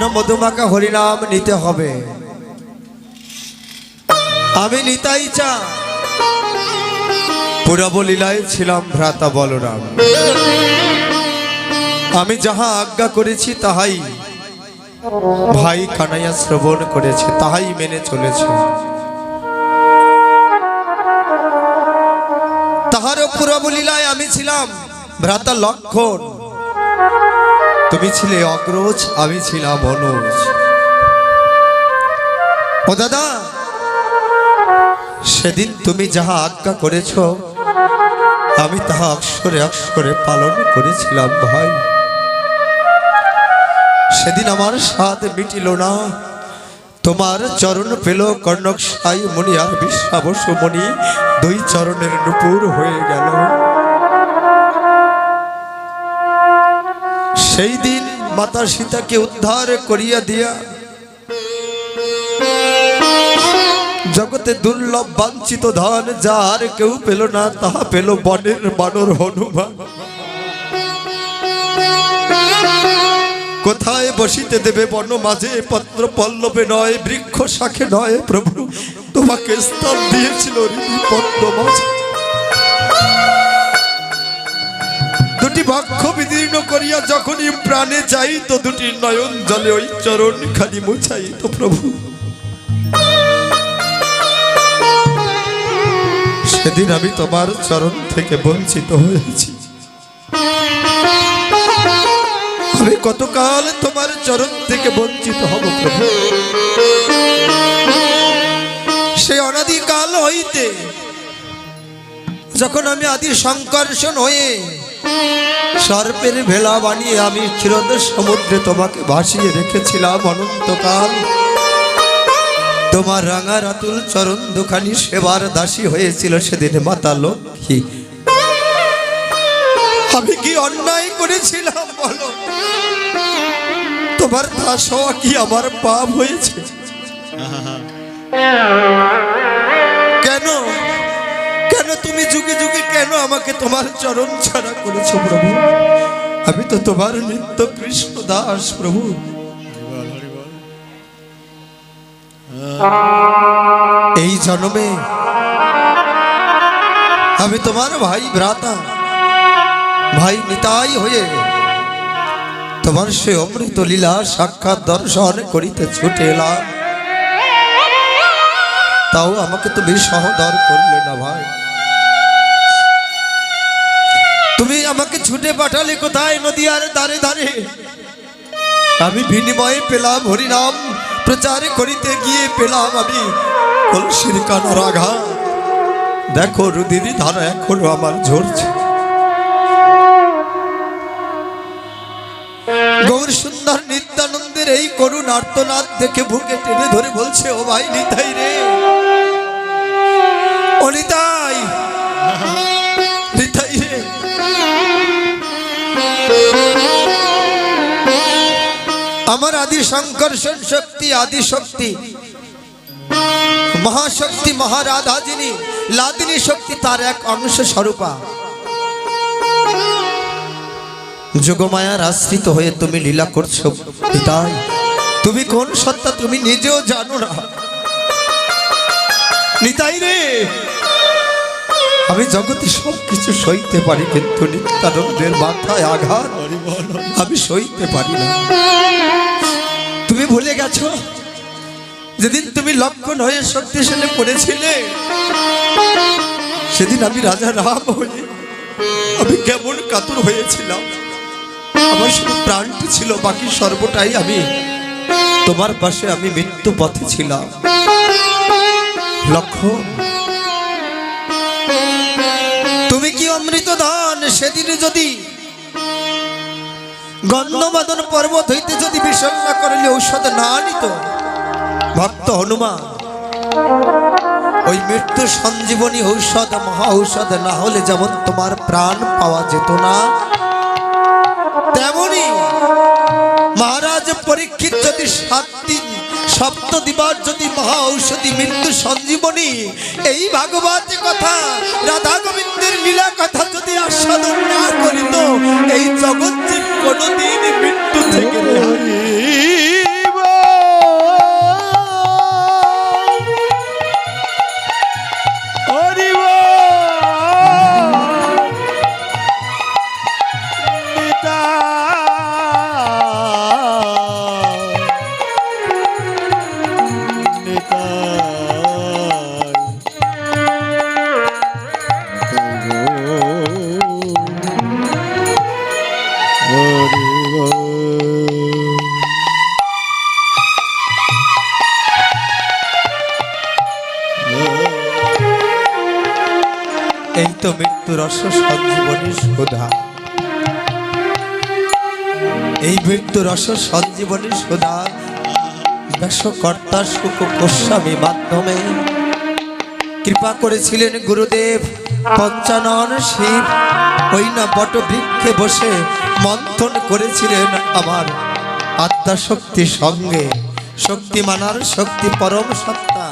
মন মধুমাখা হরিনাম নিতে হবে। আমি নিতাই চা পুরব লীলায় ছিলাম ভ্রাতা বলরাম। আমি যাহা আজ্ঞা করেছি তাহাই ভাই কানাইয়া শ্রবণ করেছে, তাহাই মেনে চলেছে। তাহার পুরব লীলায় আমি ছিলাম ভ্রাতা লক্ষণ, তুমি ছিলে অগ্রজ, আমি ছিলাম অনুজ। ও দাদা, সেদিন তুমি যাহা আজ্ঞা করেছ আমি তাহা অক্ষরে অক্ষরে পালন করেছিলাম ভাই। সেদিন আমার স্বাদ মিটিল না, তোমার চরণ পেল কর্ণক সাই মণি আর বিশ্বাবসু মণি, দুই চরণের নুপুর হয়ে গেল। সেই দিন মাতা সীতাকে উদ্ধার করিয়া দিয়া জগতে দুর্লভ বাঞ্ছিত ধন যার কেউ পেল না, তাহা পেল বনের বানর হনুমান। কোথায় বসিতে দেবে বন মাঝে, পত্র পল্লবে নয়, বৃক্ষ শাখে নয়, প্রভু তোমাকে স্থান দিয়েছিল পদ্ম মাঝে। দুটি বক্ষ বিদীর্ণ করিয়া যখনই প্রাণে যাই, তো দুটি নয়ন জলে ওই চরণ খালি মুছাই তো প্রভু। সেদিন আমি তোমার চরণ থেকে বঞ্চিত হয়েছি। আমি কতকাল তোমার চরণ থেকে বঞ্চিত হব প্রভু। সে অনাদিকাল হইতে যখন আমি আদি সংকর্ষণ হয়ে সর্পের ভেলা বানিয়ে আমি চিরদ সমুদ্রে তোমাকে ভাসিয়ে রেখেছিলাম অনন্তকাল, তোমার রাঙা রাতুল চরণ দুখানি সেবার দাসী হয়েছিল সেদিন মাতা লক্ষ্মী। আমি কি অন্যায় করেছিলাম বলো? তোমার দাস হওয়া কি আমার পাপ হয়েছে? কেন কেন তুমি যুগে যুগে কেন আমাকে তোমার চরণ ছাড়া করেছো প্রভু? আমি তো তোমার নিত্য কৃষ্ণ দাস প্রভু। এই জন্মে আমি তোমার ভাই ভ্রাতা ভাই নিতাই হয়ে তোমার সে অমৃত লীলা সাক্ষাৎ দর্শন করিতে ছুটে এলাম, তাও আমাকে তুমি সহদর করলে না ভাই। তুমি আমাকে ছুটে পাঠালে কোথায়? নদীয়ার ধারে ধারে আমি বিনিময়ে পেলাম হরিনাম প্রচার করিতে গিয়ে পেলাম আমি কলসির কানার আঘাত। দেখো রুদিনী ধারা এখনো আমার ঝরছে। গৌর সুন্দর নিত্যানন্দের এই করুণ আর্তনাদ দেখে বুকে টেনে ধরে বলছে, ও ভাই নিতাই রে, ও নিতাই, নিতাই রে, আমার আদি সংকর্ষণ শক্তি, আদি শক্তি, মহাশক্তি মহারাধা যিনি লাদিনী শক্তি, তার এক অংশ স্বরূপা যোগমায়ার আশ্রিত হয়ে তুমি লীলা করছো নিতাই। তুমি কোন সত্তা তুমি নিজেও জানো না নিতাই রে। আমি জগতে সবকিছু সইতে পারি, কিন্তু নিত্যানন্দের মাথায় আঘাত আমি সইতে পারি না। তুমি ভুলে গেছো যেদিন তুমি লক্ষণ হয়ে শক্তিশালী পড়েছিলে, সেদিন আমি রাজা রাম হয়ে আমি কেমন কাতর হয়েছিলাম। আমার শুধু প্রাণটি ছিল, বাকি সর্বটাই আমি তোমার পাশে আমি মৃত্যু পথে ছিলাম। লক্ষণ, তুমি কি অমৃত দান সেদিনে যদি গন্ধমাদন পর্বত হইতে যদি বিষণ না করলে ঔষধ না আনিত ভক্ত হনুমান, ওই মৃত্যু সঞ্জীবনী ঔষধ মহা ঔষধ না হলে যেমন তোমার প্রাণ পাওয়া যেত না, তেমনি মহারাজ পরীক্ষিত যদি 7 দিন সপ্ত দিবার যদি মহা ঔষধি মৃত্যু সঞ্জীবনী এই ভাগবত কথা রাধা গোবিন্দের লীলা কথা যদি আস্বাদন না করিত, এই জগৎ জীব কোনদিন মৃত্যু থেকে মৃত্যু রস সঞ্জীবনী সুধা। এই মৃত্যু রস সঞ্জীবনী সুধা ব্যাসকর্তা শুক গোস্বামী মাধ্যমে কৃপা করেছিলেন গুরুদেব পঞ্চানন শিব। ওই না বটবৃক্ষে বসে মন্থন করেছিলেন আমার আত্মা শক্তি সঙ্গে, শক্তি মানার শক্তি পরম সত্তা।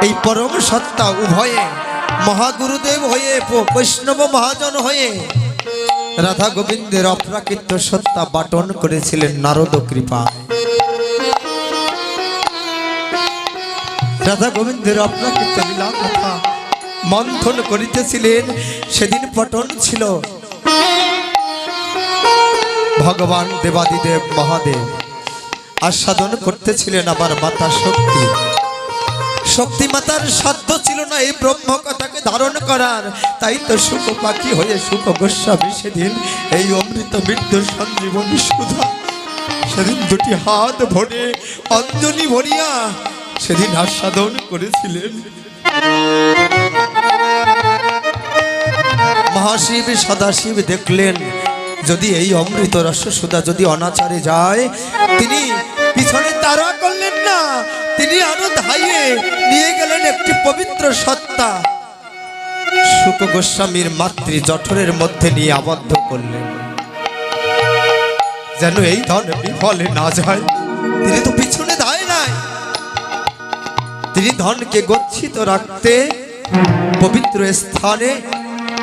এই পরম সত্তা উভয়ে মহাগুরুদেব হয়ে বৈষ্ণব মহাজন হয়ে রাধা গোবিন্দের অপ্রাকৃত সত্তা বাটন করেছিলেন নারদ কৃপা। রাধা গোবিন্দের অপ্রাকৃত লীলা কথা মন্থন করিতেছিলেন। সেদিন পটন ছিল ভগবান দেবাদিদেব মহাদেব, আস্বাদন করতেছিলেন আমার মাতা শক্তি। শক্তি মাতার সাধ্য ছিল না এই ব্রহ্ম কথাকে ধারণ করার, তাই তো শুক পাখি হয়ে শুক গোস্বামী সেদিন এই অমৃত মৃত্যু সঞ্জীবনী সুধা সেদিন দুটি হাত ভরে অঞ্জলি ভরিয়া সেদিন আস্বাদন করেছিলেন। মহাশিব সদাশিব দেখলেন যদি এই অমৃত রস সুধা যদি অনাচারে যায়, তিনি পিছনে তাড়া করলেন না, তিনি আরো ধাইয়ে নিয়ে গেলেন একটি পবিত্র সত্তা শুক গোস্বামীর মাতৃ জঠরের মধ্যে নিয়ে আবদ্ধ করলেন, যেন এই ধন বিফলে না যায়। তিনি তো পিছনে ধায় নাই, তিনি ধনকে গচ্ছিত রাখতে পবিত্র স্থানে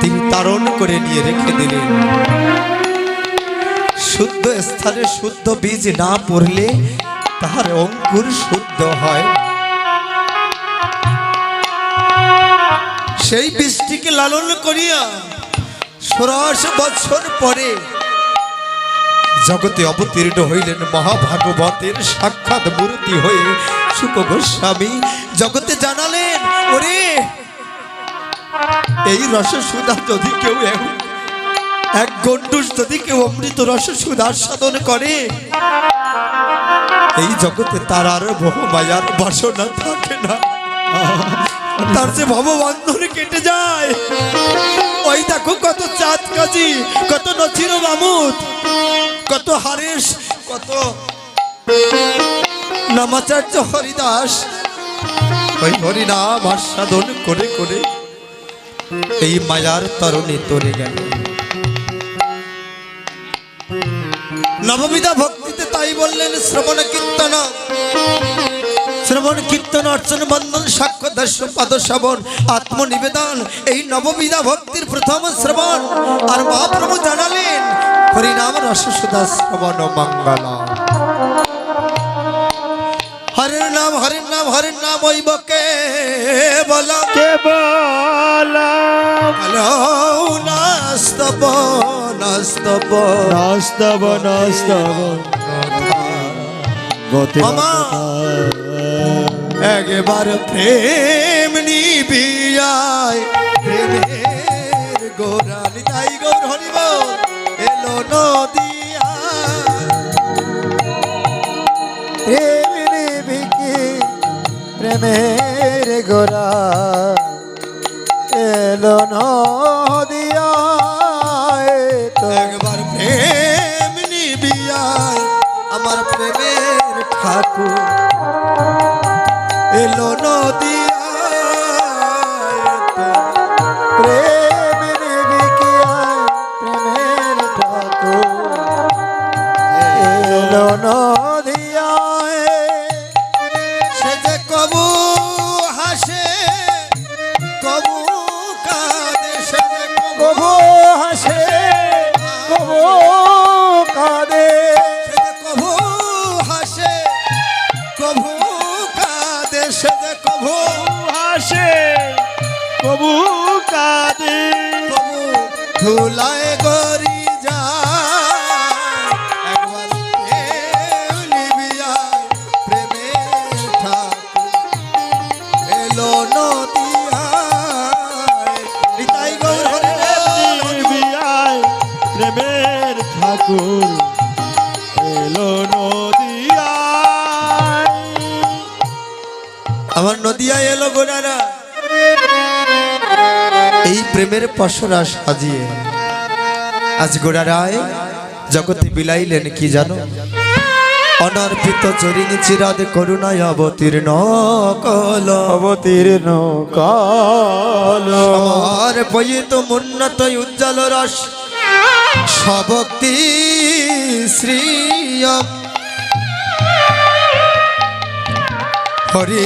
তিনি তারণ করে নিয়ে রেখে দিলেন। শুদ্ধ স্থানে শুদ্ধ বীজ না পড়লে তাহার অঙ্কুর শুদ্ধ হয়। সেই বীজটিকে লালন করিয়া ১৬০ বছর পরে জগতে অবতীর্ণ হইলেন মহাভাগবতের সাক্ষাৎ মূর্তি হয়ে শুক গোস্বামী। জগতে জানালেন, ওরে এই রস সুধা যদি কেউ এক গণ্ডুষ যদি কেউ অমৃত রস সুধা আস্বাদন করে, এই জগতে তার আর বহু মায়ার বাসনা থাকে না, তার যে ভববন্ধন কেটে যায়। ওই দেখো কত চাঁদ কাজী, কত নচির মামুদ, কত হারেশ, কত নামাচার্য হরিদাস ওই হরিনাম আস্বাদন করে করে এই মায়ার তরণে তরে গেল। নববিধা ভক্তিতে তাই বললেন শ্রবণ কীর্তন, শ্রবণ কীর্তন অর্চন বন্দন সাক্ষ্য দর্শ পাদ শ্রবণ আত্মনিবেদন, এই নববিধা ভক্তির প্রথম শ্রবণ। আর মহাপ্রভু জানালেন হরিনাম রস সুধা শ্রবণ মঙ্গল। হরের নাম হরের নাম হরের নাম হইব কে বল নাস্তব নাস্তব নাস্তব নাস্তব একবার প্রেম নিবিয়ায় প্রেমের গোরালি তাই গৌর হরিব এলো নদিয়া প্রেম নিবিকে প্রেমের গোরা এলো নদিয়া। একবার প্রেম নিবিয়ায় আমার প্রেমের ঠাকুর এলো নদিয়া প্রেম নিবিকিয়ায় প্রেমের ঠাকুর এলো নদিয়া। সে যে কবু হাসে কবু কাঁদে, সে যে কবু হাসে কবু কাঁদে, সে যে কবু হাসে কবু কাঁদে, সে যে কবু হাসে কবু কাঁদে, কবু ধুলায় গরি যায়। একবার প্রেম নিবিয়ায় প্রেমের ঠাকুর এলো নদিয়ায়। নিতাই গৌর হরি নিবিয়ায় প্রেমের ঠাকুর এলো নদিয়ায়। আমার নদিয়া এলো গোড়ারা এই প্রেমের পসরা সাজিয়ে। আজ গোড়ারায় জগতে বিলাইলেন কি জানো? অনর্পিত চরিণী চিরাদ করুণায় অবতীর্ণ কল অবতীর্ণ কাল আমার পয়িত মুন্নত উজ্জ্বল রস সভক্তি শ্রীয়ম হরি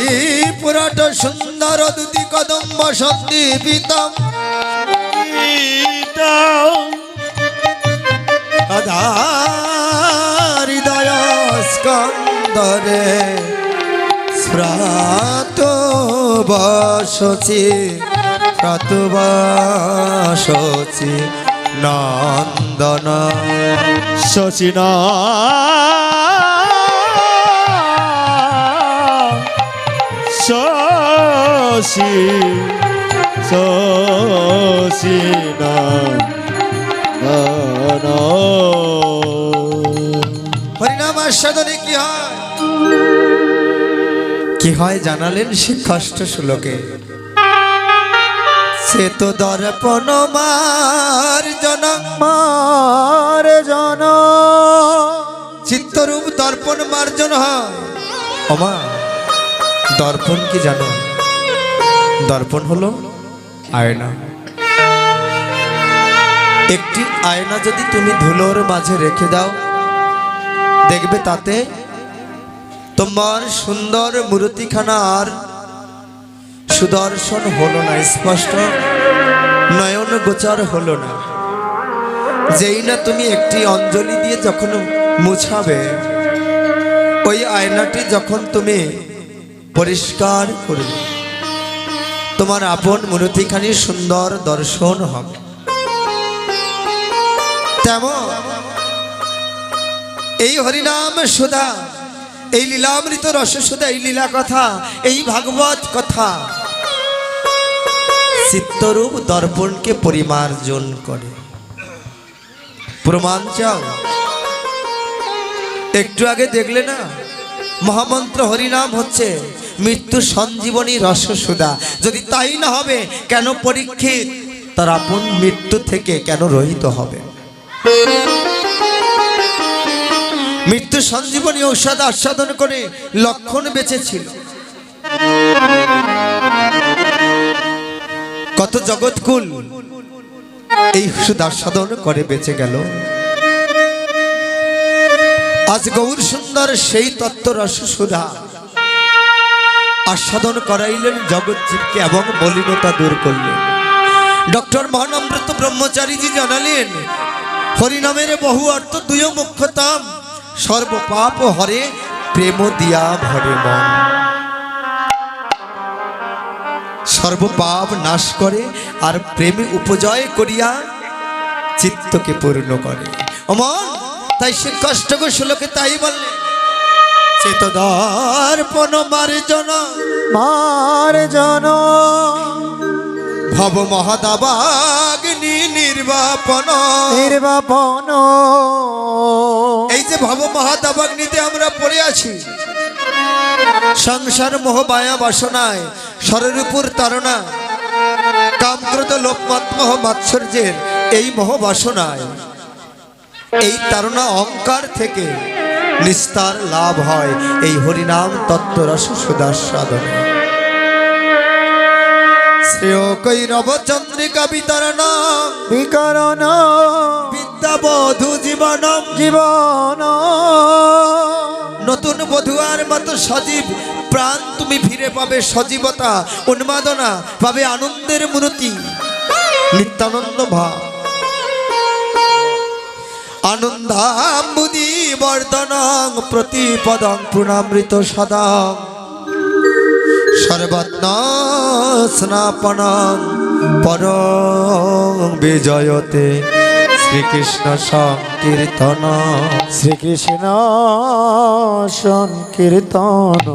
পুরাট সুন্দর দুতি কদম্ব সন্দীপিতম সদা হৃদয় স্কন্দরে স্প্রাত বসছি নন্দন শচীনা শশী শশীনা হরিনাম আস্বাদনে কি হয় জানালেন সে কষ্ট শ্লোকে। সে তো দর্পণ মার্জন মার্জন চিত্তরূপ দর্পণ মার্জন হয়। ওমা দর্পণ কি জানো? দর্পণ হলো আয়না। একটি আয়না যদি তুমি ধুলোর মাঝে রেখে দাও, দেখবে তাতে তোমার সুন্দর মূর্তিখানা আর সুদর্শন হলো না, স্পষ্ট নয়ন গোচর হলো না। যেই না তুমি একটি অঞ্জলি দিয়ে যখন মুছাবে, ওই আয়নাটি যখন তুমি পরিষ্কার করবে, তোমার আপন মূর্তিখানি সুন্দর দর্শন হবে। তেমন এই হরিনাম সুধা, এই লীলামৃত রস সুধা, এই লীলা কথা, এই ভাগবত কথা চিত্তরূপ দর্পণকে পরিমার্জন করে। প্রমাণ চাও? একটু আগে দেখলে না, মহামন্ত্র হরিনাম হচ্ছে মৃত্যু সঞ্জীবনী রস সুধা। যদি তাই না হবে, কেন পরীক্ষিত তার আপন মৃত্যু থেকে কেন রহিত হবে? মৃত্যু সঞ্জীবনী ঔষধ আস্বাদন করে লক্ষণ বেঁচেছিল। কত জগৎকুল এই ওষুধ আস্বাদন করে বেঁচে গেল। আজ গৌর সুন্দর সেই তত্ত্ব রস সুধা আস্বাদন করাইলেন জগৎজীবকে এবং মলিনতা দূর করলেন। ডক্টর মহানম্রত ব্রহ্মচারীজি জানালেন, হরিনামের বহু অর্থ দুই মুখ্যতম, সর্বপাপ হরে প্রেম দিয়া ভরে মন। সর্বপাপ নাশ করে আর প্রেমে উপজয় করিয়া চিত্তকে পূর্ণ করে। অমন তাই সে কষ্ট করে শ্লোকে তাই বললেন, চেত দর্পণ মার্জন মার্জন ভব মহাদাবাগ্নি নির্বাপন নির্বাপন। এই যে ভব মহাদাবাগ্নিতে আমরা পড়ে আছি, সংসার মোহ মায়া বাসনায় শরের উপর তাড়না, কামক্রোধ লোকমাত্মহ মাৎসর্যের এই মোহ বাসনায়, এই তাড়না অহংকার থেকে নিস্তার লাভ হয় এই হরিনাম তত্ত্ব রস সুধাস্বাদনে। শ্রেয় কৈরব চন্দ্রিকা বিতরণ বিকরণ বিদ্যা বধূ জীবনম জীবন। নতুন বধুয়ার মতো সজীব প্রাণ তুমি ফিরে পাবে, সজীবতা উন্মাদনা পাবে, আনন্দের মূর্তি নিত্যানন্দ ভাব। আনন্দাম্বুদি বর্ধনং প্রতিপদং পূর্ণামৃত সদাং সর্বত্ন স্নাপনং পরং বিজয়তে শ্রীকৃষ্ণ সংকীর্তন শ্রীকৃষ্ণ সংকীর্তন।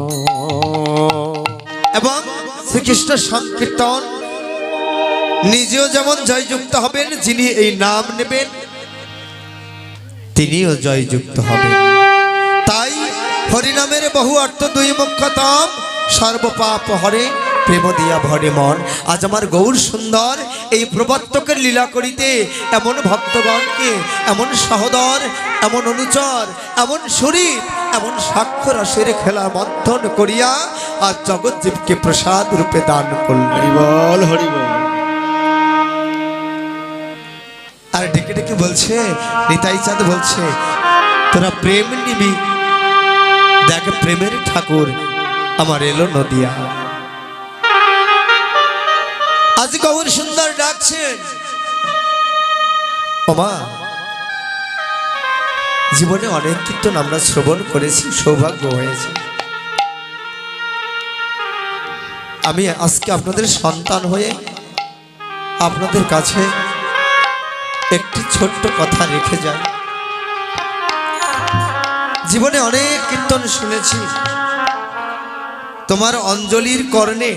এবং শ্রীকৃষ্ণ সংকীর্তন নিজেও যেমন জয়যুক্ত হবেন, যিনি এই নাম নেবেন তিনিও জয়যুক্ত হবেন। তাই হরিনামের বহু অর্থ দুই মুখ্যতম, সর্বপাপ হরে প্রেম দিয়া ভরে মন। আজ আমার গৌর সুন্দর এই প্রবর্তকের লীলা করিতে এমন ভক্তগণকে, এমন সহদর, এমন অনুচর, এমন শরীর, এমন সাক্ষ্য রসের খেলা মন্থন করিয়া আজ জগৎজীবকে প্রসাদ রূপে দান করলেন। হরিবল হরিবল। আর ডেকে ডেকে বলছে, নিতাই চাঁদ বলছে, তোরা প্রেম নিবি, দেখ প্রেমের ঠাকুর আমার এলো নদিয়া। আজ গৌর সুন্দর ডাকছেন, ওমা জীবনে অনেক কীর্তন আমরা শ্রবণ করেছি, সৌভাগ্য হয়েছে। আমি আজকে আপনাদের সন্তান হয়ে আপনাদের কাছে একটি ছোট্ট কথা রেখে যাই। জীবনে অনেক কীর্তন শুনেছি, তোমার অঞ্জলির কর্ণে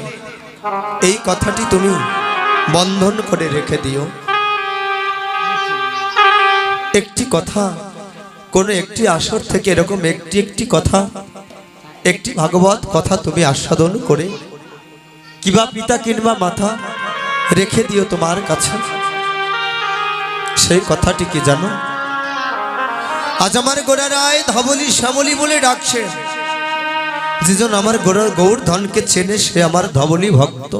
এই কথাটি তুমি বন্ধন করে রেখে দিও। একটি কথা, কোনো একটি আসর থেকে এরকম একটি একটি কথা, একটি ভাগবত কথা তুমি আস্বাদন করে কিবা পিতা কিংবা মাথা রেখে দিও তোমার কাছে। সেই কথাটি কি জানো? আজ আমার গোড়া রায় ধবলি শ্যামলি বলে ডাকছে, যেজন আমার গৌর ধনকে চেনে সে আমার ধবলি ভক্ত,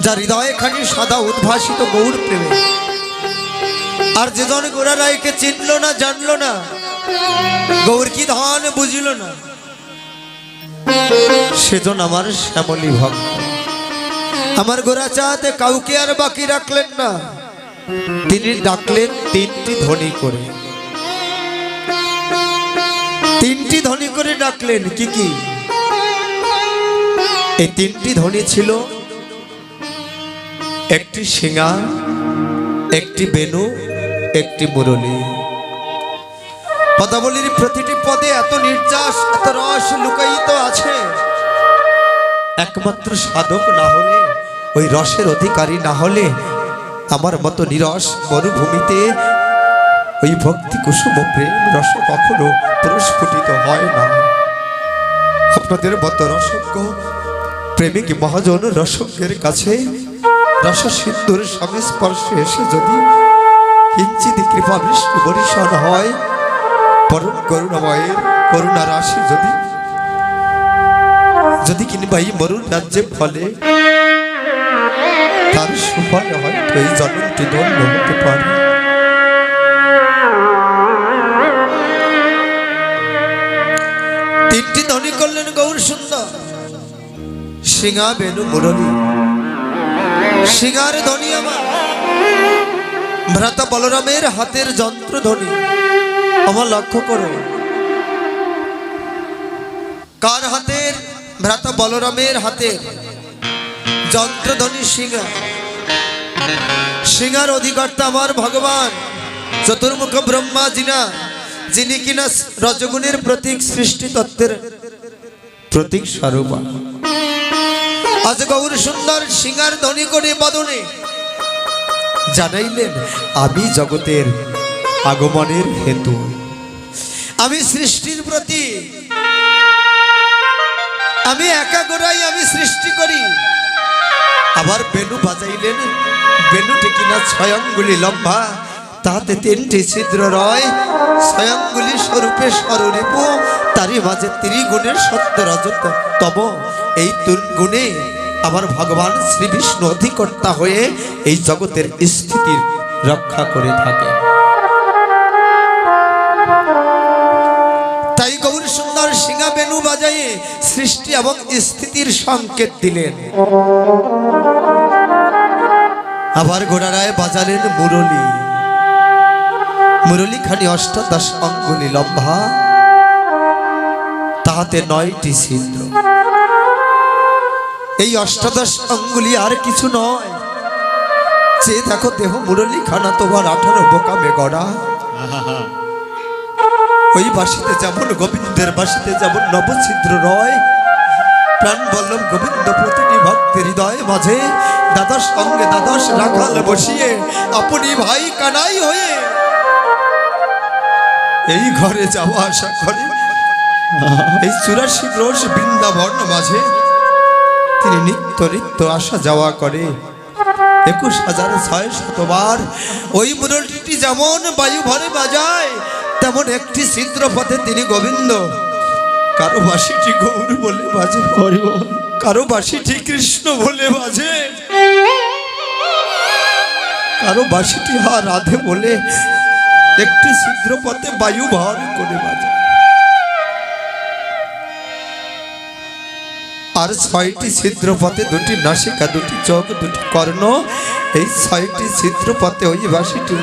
যার হৃদয়ে খানি সাদা উদ্ভাসিত গৌর প্রেমে। আর যেজন গোড়া রায়কে চিনল না, জানল না, গৌর কি ধন বুঝিল না, সেজন আমার শ্যামলি ভক্ত। আমার গোড়া চাঁদে কাউকে আর বাকি রাখলেন না, তিনি ডাকলেন তিনটি ধ্বনি করে, তিনটি ধ্বনি করে ডাকলেন। কি কি এই তিনটি ধ্বনি ছিল? একটি শিঙা, একটি বেনু, একটি মুরলী। পদাবলীর প্রতিটি পদে এত নির্যাস, এত রস লুকায়িত আছে, একমাত্র সাধক না হলে, ওই রসের অধিকারী না হলে আমার মতো নিরস মরুভূমিতে ওই ভক্তি কুসুম প্রেম রস কখনো প্রস্ফুটিত হয় না। আপনাদের মতো রসজ্ঞ প্রেমিক মহাজন রসজ্ঞের কাছে রস সিন্ধুর সংস্পর্শে এসে যদি কিঞ্চিত কৃপা বৃষ্টি বরিশন হয়, পরম করুণাময়ের করুণা রাশি যদি কিংবা এই মরুর রাজ্যে ফলে, তার সুফল হয়তো এই জন্মটি ধন্য হতে পারে। তিনটি ধ্বনি করলেন গৌর সুন্দর, শিঙা বেনু মুরলী। শিঙার ধ্বনি আমার ভ্রাতা বলরামের হাতের যন্ত্র ধ্বনি। আমার লক্ষ্য করো, কার হাতের? ভ্রাতা বলরামের হাতের যন্ত্রধ্বনি শিঙা। শিঙার অধিকর্তা আমার ভগবান চতুর্মুখ ব্রহ্মা জিনা, যিনি কিনা রজগুণের প্রতীক, সৃষ্টি তত্ত্বের প্রতীক স্বরূপা। আজ গৌর সুন্দর শিঙার ধ্বনি করে বদনে জানাইলেন, আমি জগতের আগমনের হেতু, আমি সৃষ্টির প্রতি, আমি একা গোড়াই, আমি সৃষ্টি করি। আবার বেনু বাজাইলেন, বেনুটি কিনা 6 আঙ্গুলি লম্বা, তাতে 3টি ছিদ্র রয়, 6 আঙ্গুলি স্বরূপে স্বরূপ, তারই মাঝে ত্রিগুণের সত্য রজত তব। এই গুণে আমার ভগবান শ্রী বিষ্ণু অধিকর্তা হয়ে এই জগতের স্থিতির রক্ষা করে থাকে। তাই গৌর সুন্দর শিঙা বেনু বাজাইয়ে সৃষ্টি এবং স্থিতির সংকেত দিলেন। আবার গোড়ারায় বাজালেন মুরলী। মুরলী খানি 18 আঙ্গুলি লম্বা, তাহাতে 9টি ছিদ্র। এই 18 আঙ্গুলি আর কিছু নয়, যে দেখো দেহ মুরলী খানা তোমার 18 বোকামে গড়া। ওই বাসিতে যেমন গোবিন্দের বাসিতে যেমন নবছিদ্র রয়, প্রাণ বল্লভ গোবিন্দ প্রতিটি ভক্তের হৃদয় মাঝে দ্বাদশ অঙ্গে দ্বাদশ রাখাল বসিয়ে আপনি ভাই কানাই হয়ে এই ঘরে যাওয়া আসা করে। এই 84 ক্রোশ বৃন্দাবন মাঝে তিনি নিত্য নিত্য আসা যাওয়া করে 21,600 বার। ওই মুরলীটি যেমন বায়ু ভরে বাজায়, তেমন একটি ছিদ্র পথে তিনি গোবিন্দ। কারো বাঁশিটি গৌর বলে বাজে, কারো বাঁশিটি কৃষ্ণ বলে বাজে, কারো বাঁশিটি হা রাধে বলে একটি ছিদ্র পথে বায়ু ভর করে বাজে। আর 6টি ছিদ্র পথে 2টি নাসিকা, 2টি চোখ, 2টি কর্ণ। এই 6টি ছিদ্র পথে ওই বাঁশিটি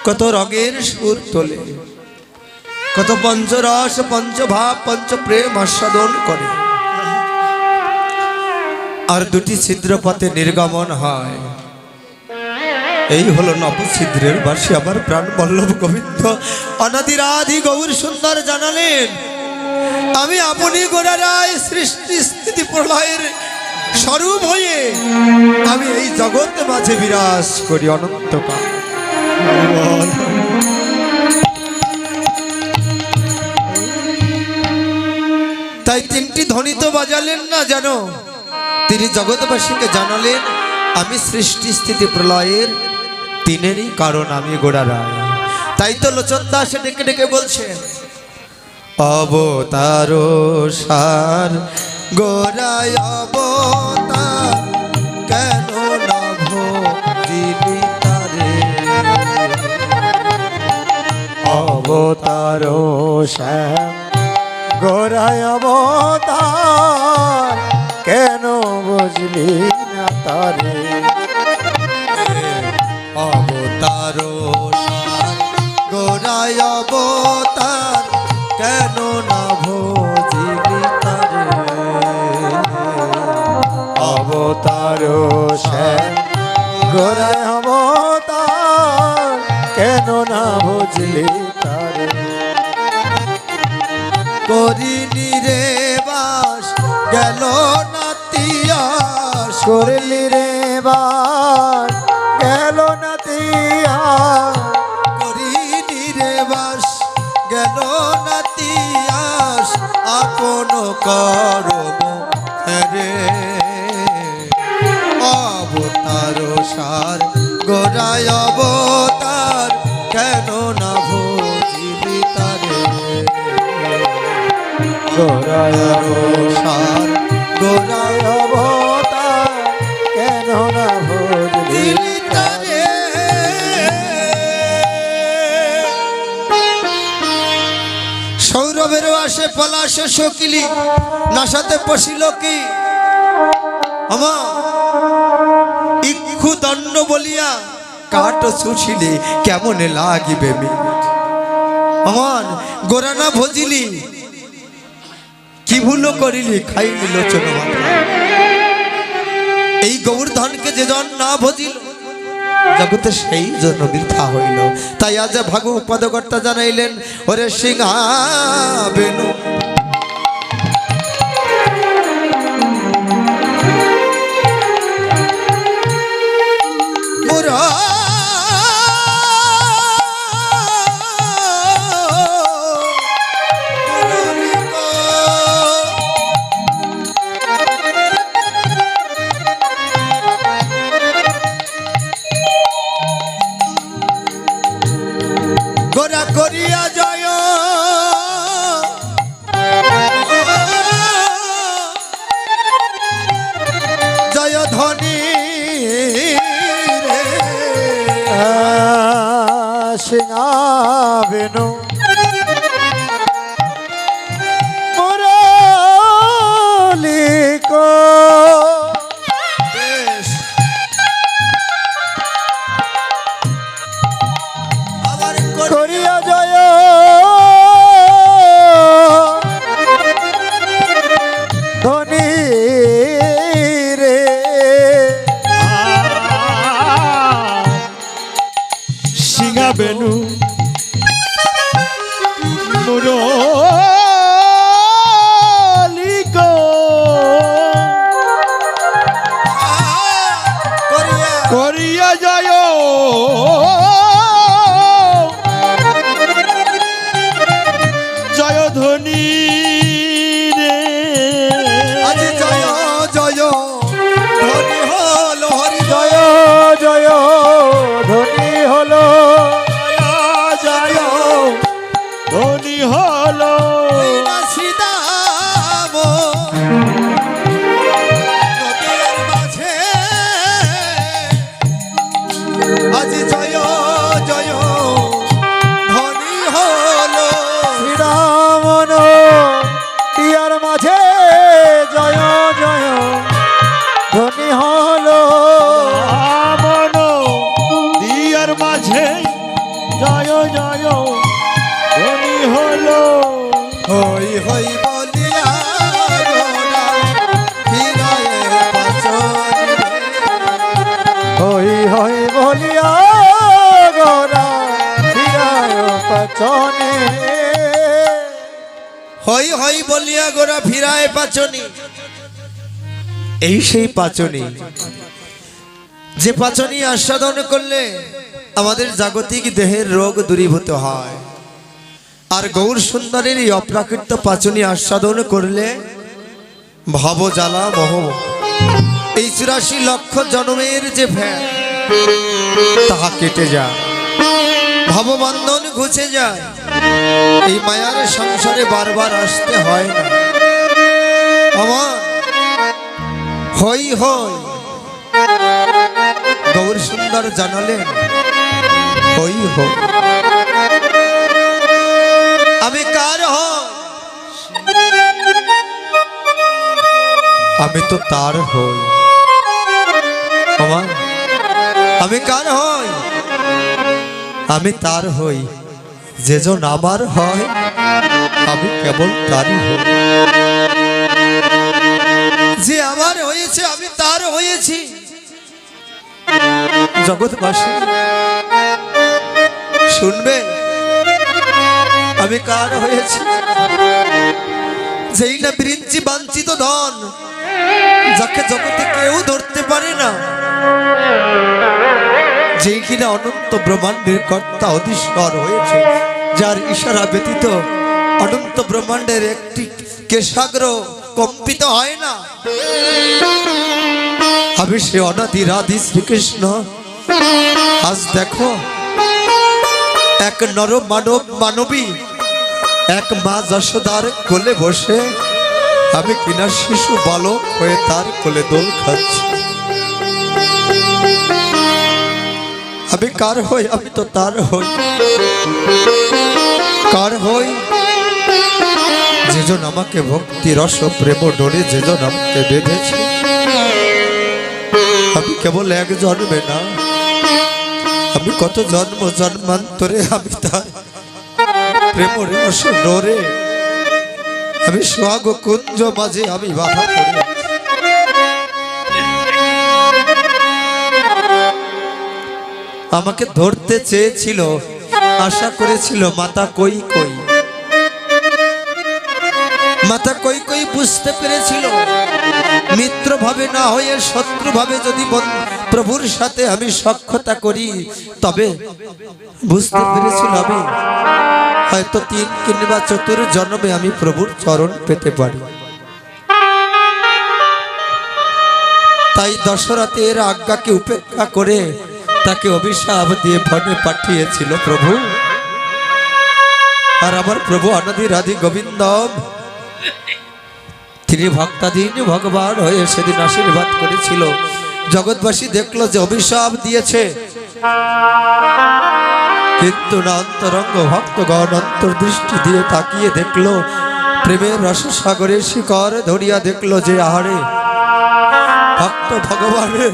কত রঙের সুর তোলে, কত পঞ্চরস, পঞ্চভাব, পঞ্চপ্রেম আস্বাদন করে। আর 2টি ছিদ্র পথে নির্গমন হয়। এই হলো নবছিদ্রের বাঁশি। আমার প্রাণ বল্লভ গোবিন্দ অনাদিরাধি গৌর সুন্দর জানালেন, আমি আপনি গোড়ারায় সৃষ্টি স্থিতি প্রলয়ের স্বরূপ হয়ে আমি এই জগৎ মাঝে বিরাজ করি অনন্তকাল। তাই 3টি ধ্বনি তো বাজালেন না যেন, তিনি জগৎবাসীকে জানালেন আমি সৃষ্টি স্থিতি প্রলয়ের তিনেরই কারণ, আমি গোড়ারায়। তাই তো লোচন দাস ডেকে ডেকে বলছেন, অবতার সার গোড়ায় অবতার, কেন নভ দিলি তারে। অবতার শ্যাম গোরায় অবতার, কেন বুঝলি না তারে। অবতার সার গোড়ায় অবতার, কেন না ভজিলি তারে। অবতার শ্যাম গোরায় অবতার, কেন না বুঝলি তারে। করিনি রে বাস গেল না তিয়াস, করলি রে বাস গেল না তিয়া। করিনি রে বাস গেল না তিয়াস, আপন করব রে। অবতার সার গোড়ায় অবতার, কেন না ভজিলি তারে। গোরায় সার গোড়ায় অবতার, কেন না বুঝলি তারে। সৌরভেরও আসে পলাশ শকিলি, নাসাতে পশিল কি আমার ইক্ষু দণ্ড বলিয়া, কাঠ ছুছিলি কেমন লাগিবে মিট। আমার গোরানা ভজিলি, কি ভুল করিলি খাইলি লোচন মাথা। এই গৌরধনকে যে জন না ভজিল, জগতে সেই জন্য বৃথা হইল। তাই আজ ভাগবত পদকর্তা জানাইলেন, ওরে সিংহা বেনু মোরা গোরা করিয়া জয়, জয় ধ্বনি রে। সিংহাবেনু মুরলিক বেশ আবার করিয়া জয় ধ্বনি রে। সিংহাবেনু মুরলিক করিয়া যায় জয় ধ্বনি রে। আজ জয় জয় পাচনে হই হই বলিয়া গোরা ফিরায় পাচনি। এই সেই পাচনি, যে পাচনি আস্বাদন করলে আমাদের জাগতিক দেহের রোগ দূরীভূত হয়। আর গৌর সুন্দরের এই অপ্রাকৃত পাচনি আস্বাদন করলে ভব জ্বালা মোহ, এই ৮৪ লক্ষ জন্মের যে ভ্যাঁ তাহা কেটে যায়, ভববন্ধন ঘুচে যায়। এই মায়ার সংসারে বারবার আসতে হয় না। আমার হই হই গৌর সুন্দর জানালেন, হই হই আমি কার হই? আমি তো তার হই। আমার আমি কার হই? আমি তার হই। যেজন আমার হয় আমি কেবল তারই হই। যে আমার হয়েছে আমি তার হয়েছি। জগৎবাসী শুনবে আমি কার হয়েছি? যেই না বিরিঞ্চি বাঞ্ছিত ধন, যাকে জগতে কেউ ধরতে পারে না, যেই কিনা অনন্ত ব্রহ্মাণ্ডের কর্তা অধীশ্বর হয়েছে, যার ইশারা ব্যতীত অনন্ত ব্রহ্মাণ্ডের একটি কেশাগ্র কম্পিত হয় না। আমি সে অনাদি রাধি শ্রীকৃষ্ণ। আজ দেখো এক নর মানব মানবী এক মা যশোদার কোলে বসে আমি কিনা শিশু বালক হয়ে তার কোলে দোল খাচ্ছি। আমি কার হই? আমি তো তার হই। কার হই? যেজন আমাকে ভক্তি রস প্রেম ডোরে যেজন আমাকে বেঁধেছে। আমি কেবল এক জন্মে না, আমি কত জন্ম জন্মান্তরে আমি তার প্রেম রস ডোরে আমি সোহাগ কুঞ্জ মাঝে আমি বাধা পড়ে। আমাকে ধরতে চেয়েছিল, আশা করেছিল মাতা কই কই। মাতা কই কই বুঝতে পেরেছিল মিত্র ভাবে না হয়ে শত্রু ভাবে যদি প্রভুর সাথে আমি সখ্যতা করি, তবে বুঝতে পেরেছিল আমি হয়তো ৩ কিংবা ৪ জন্মে আমি প্রভুর চরণ পেতে পারি। তাই দশরথের আজ্ঞাকে উপেক্ষা করে তাকে অভিশাপ দিয়ে বনে পাঠিয়েছিল প্রভু। আর আমার প্রভু অনাদি রাধি গোবিন্দ তিনি ভক্তাধীন ভগবান হয়ে সেদিন আশীর্বাদ করেছিল। জগৎবাসী দেখলো যে অভিশাপ দিয়েছে, কিন্তু না অন্তরঙ্গ ভক্তগণ অন্তর্দৃষ্টি দিয়ে তাকিয়ে দেখলো, প্রেমের রসসাগরের শিকড় ধরিয়া দেখলো যে আহারে ভক্ত ভগবানের